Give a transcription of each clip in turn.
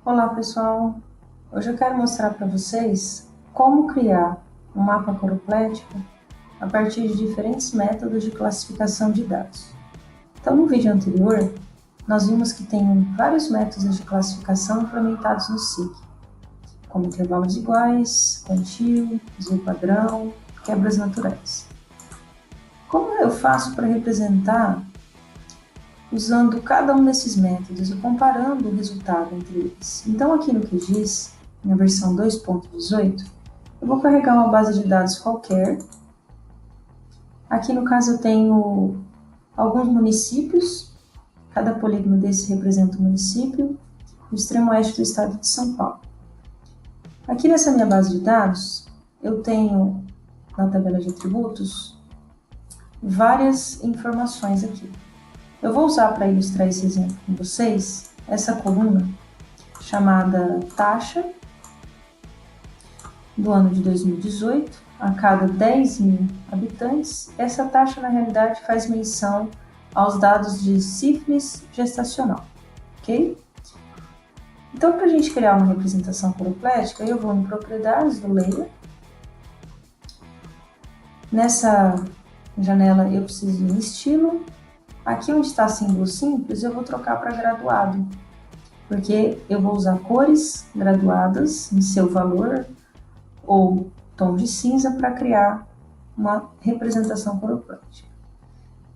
Olá pessoal, hoje eu quero mostrar para vocês como criar um mapa coroplético a partir de diferentes métodos de classificação de dados. Então no vídeo anterior, nós vimos que tem vários métodos de classificação implementados no SIG, como intervalos iguais, quantio, desvio padrão, quebras naturais. Como eu faço para representar usando cada um desses métodos e comparando o resultado entre eles? Então aqui no QGIS, na versão 2.18, eu vou carregar uma base de dados qualquer. Aqui no caso eu tenho alguns municípios, cada polígono desse representa um município, no extremo oeste do estado de São Paulo. Aqui nessa minha base de dados, eu tenho na tabela de atributos várias informações aqui. Eu vou usar para ilustrar esse exemplo com vocês, essa coluna chamada taxa do ano de 2018, a cada 10 mil habitantes. Essa taxa, na realidade, faz menção aos dados de sífilis gestacional, ok? Então, para a gente criar uma representação coroplética, eu vou em propriedades do layer. Nessa janela eu preciso de um estilo. Aqui onde está símbolo simples, eu vou trocar para graduado, porque eu vou usar cores graduadas em seu valor ou tom de cinza para criar uma representação coroplética.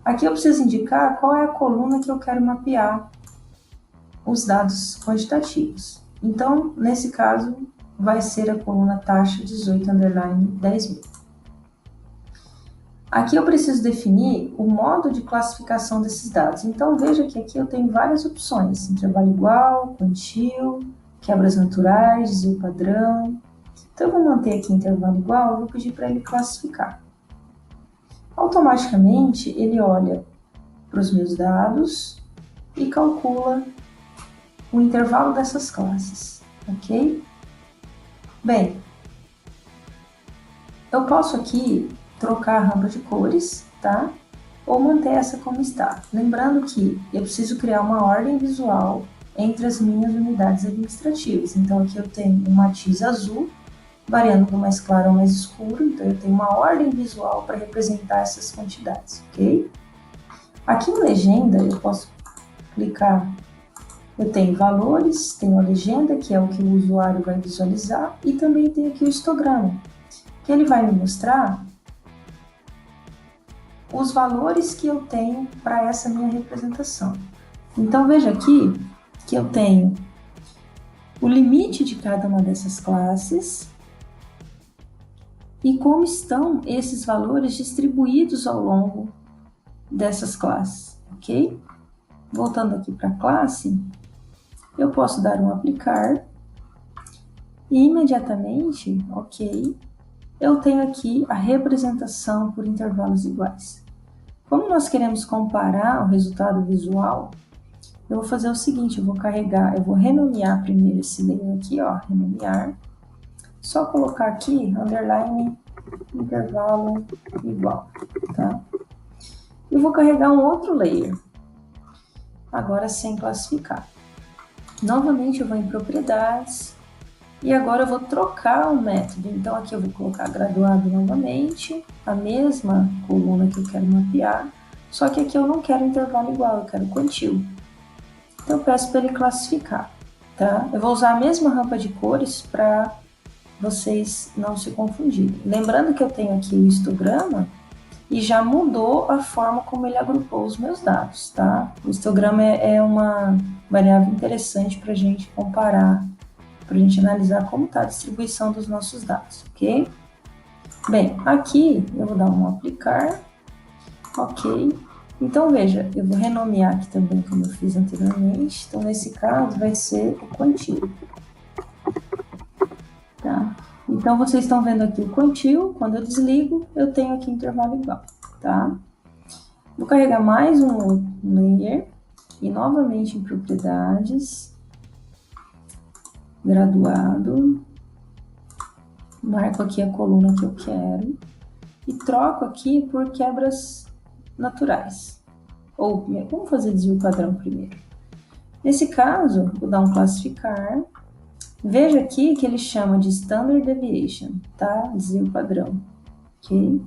Aqui eu preciso indicar qual é a coluna que eu quero mapear os dados quantitativos. Então, nesse caso, vai ser a coluna taxa 18_10.000. Aqui eu preciso definir o modo de classificação desses dados. Então, veja que aqui eu tenho várias opções: intervalo igual, quantio, quebras naturais, desvio padrão. Então, eu vou manter aqui intervalo igual, eu vou pedir para ele classificar. Automaticamente, ele olha para os meus dados e calcula o intervalo dessas classes, ok? Bem, eu posso aqui trocar a rampa de cores, tá? Ou manter essa como está. Lembrando que eu preciso criar uma ordem visual entre as minhas unidades administrativas. Então, aqui eu tenho um matiz azul, variando do mais claro ao mais escuro. Então, eu tenho uma ordem visual para representar essas quantidades, ok? Aqui em legenda, eu posso clicar. Eu tenho valores, tenho a legenda, que é o que o usuário vai visualizar, e também tenho aqui o histograma, que ele vai me mostrar os valores que eu tenho para essa minha representação. Então, veja aqui que eu tenho o limite de cada uma dessas classes e como estão esses valores distribuídos ao longo dessas classes, ok? Voltando aqui para a classe, eu posso dar um aplicar e imediatamente, ok, eu tenho aqui a representação por intervalos iguais. Como nós queremos comparar o resultado visual, eu vou fazer o seguinte: eu vou renomear primeiro esse layer aqui, ó, renomear. Só colocar aqui, underline, intervalo igual, tá? Eu vou carregar um outro layer, agora sem classificar. Novamente eu vou em propriedades, e agora eu vou trocar o método. Então aqui eu vou colocar graduado novamente, a mesma coluna que eu quero mapear, só que aqui eu não quero intervalo igual, eu quero quantio. Então eu peço para ele classificar, tá? Eu vou usar a mesma rampa de cores para vocês não se confundirem. Lembrando que eu tenho aqui o histograma e já mudou a forma como ele agrupou os meus dados, tá? O histograma é uma variável interessante para a gente comparar, para a gente analisar como está a distribuição dos nossos dados, ok? Bem, aqui eu vou dar um aplicar, ok? Então, veja, eu vou renomear aqui também, como eu fiz anteriormente. Então, nesse caso, vai ser o quantio, tá? Então, vocês estão vendo aqui o quantio. Quando eu desligo, eu tenho aqui intervalo igual, tá? Vou carregar mais um layer e novamente em propriedades, graduado, marco aqui a coluna que eu quero e troco aqui por quebras naturais. Ou vamos fazer desvio padrão primeiro. Nesse caso, vou dar um classificar. Veja aqui que ele chama de Standard Deviation, tá? Desvio padrão, ok?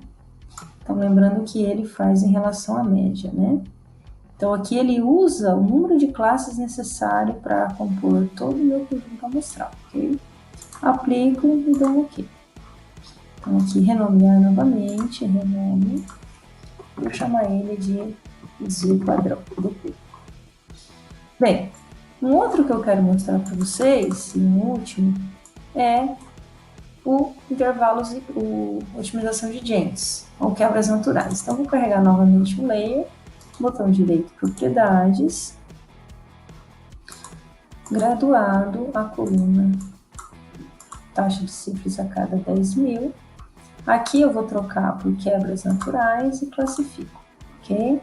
Então, lembrando que ele faz em relação à média, né? Então, aqui ele usa o número de classes necessário para compor todo o meu conjunto amostral, ok? Aplico e dou um OK. Então, aqui, renomear novamente, renome. Vou chamar ele de desvio padrão, DP. Bem, um outro que eu quero mostrar para vocês, e um último, é o intervalos e otimização de Jenkins, ou quebras naturais. Então, vou carregar novamente o layer, botão direito, propriedades, graduado, a coluna, taxa de cifras a cada 10.000. Aqui eu vou trocar por quebras naturais e classifico, ok?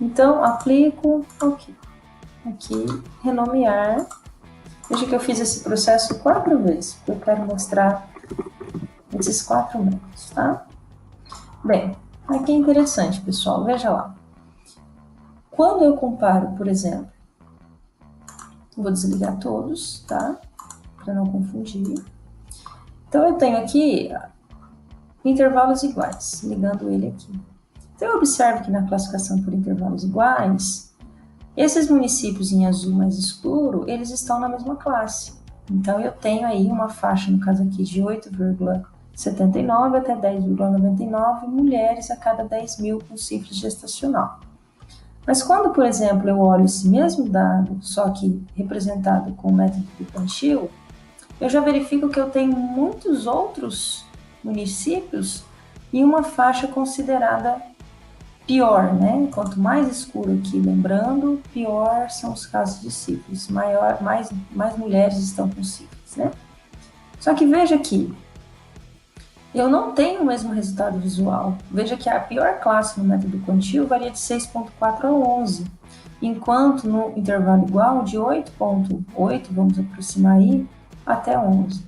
Então, aplico, ok. Aqui, renomear. Veja que eu fiz esse processo 4 vezes, porque eu quero mostrar esses 4 métodos, tá? Bem, aqui é interessante, pessoal, veja lá. Quando eu comparo, por exemplo, vou desligar todos, tá? Para não confundir. Então, eu tenho aqui intervalos iguais, ligando ele aqui. Então, eu observo que na classificação por intervalos iguais, esses municípios em azul mais escuro, eles estão na mesma classe. Então, eu tenho aí uma faixa, no caso aqui, de 8,79 até 10,99 mulheres a cada 10.000 com sífilis gestacional. Mas quando, por exemplo, eu olho esse mesmo dado, só que representado com o método do Quantile, eu já verifico que eu tenho muitos outros municípios e uma faixa considerada pior, né? Quanto mais escuro aqui, lembrando, pior são os casos de sífilis, mais mulheres estão com sífilis, né? Só que veja aqui, eu não tenho o mesmo resultado visual. Veja que a pior classe no método Quantile varia de 6,4 a 11, enquanto no intervalo igual de 8,8, vamos aproximar aí, até 11,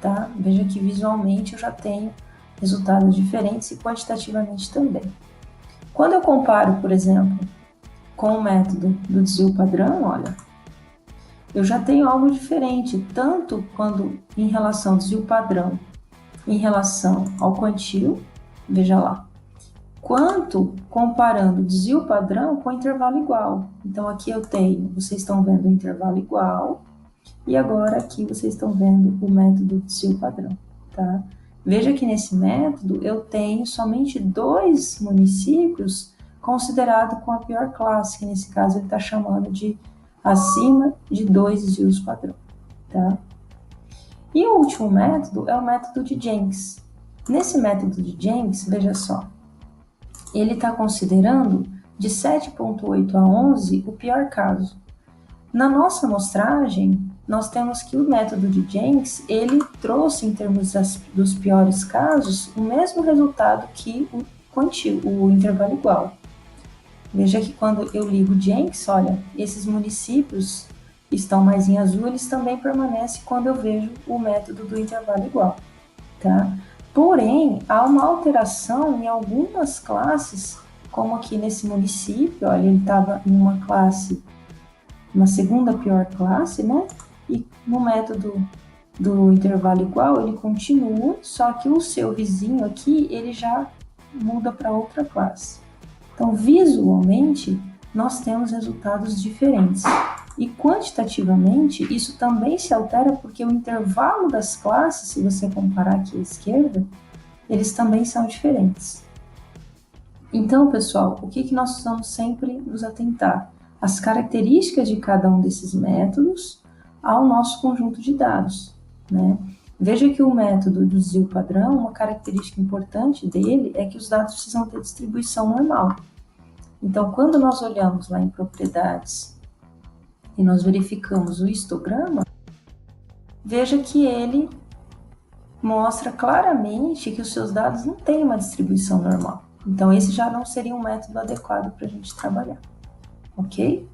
tá? Veja que visualmente eu já tenho resultados diferentes e quantitativamente também. Quando eu comparo, por exemplo, com o método do desvio padrão, olha, eu já tenho algo diferente, tanto quando em relação ao desvio padrão, em relação ao Quantile, veja lá, quanto comparando o desvio padrão com o intervalo igual. Então, aqui eu tenho, vocês estão vendo o intervalo igual, e agora aqui vocês estão vendo o método desvio padrão, tá? Veja que nesse método eu tenho somente 2 municípios considerados com a pior classe, que nesse caso ele está chamando de acima de 2 desvios padrão, tá? E o último método é o método de Jenkins. Nesse método de Jenkins, veja só, ele está considerando de 7,8 a 11 o pior caso. Na nossa amostragem, nós temos que o método de Jenkins, ele trouxe, em termos dos piores casos, o mesmo resultado que o Quantile, o intervalo igual. Veja que quando eu ligo Jenkins, olha, esses municípios estão mais em azul, eles também permanecem quando eu vejo o método do intervalo igual, tá? Porém, há uma alteração em algumas classes, como aqui nesse município, olha, ele estava em uma classe, uma segunda pior classe, né? E no método do intervalo igual, ele continua, só que o seu vizinho aqui, ele já muda para outra classe. Então, visualmente, nós temos resultados diferentes. E quantitativamente, isso também se altera porque o intervalo das classes, se você comparar aqui à esquerda, eles também são diferentes. Então, pessoal, o que nós vamos sempre nos atentar? As características de cada um desses métodos ao nosso conjunto de dados, né? Veja que o método do desvio padrão, uma característica importante dele é que os dados precisam ter distribuição normal. Então, quando nós olhamos lá em propriedades e nós verificamos o histograma, veja que ele mostra claramente que os seus dados não têm uma distribuição normal. Então, esse já não seria um método adequado para a gente trabalhar, ok?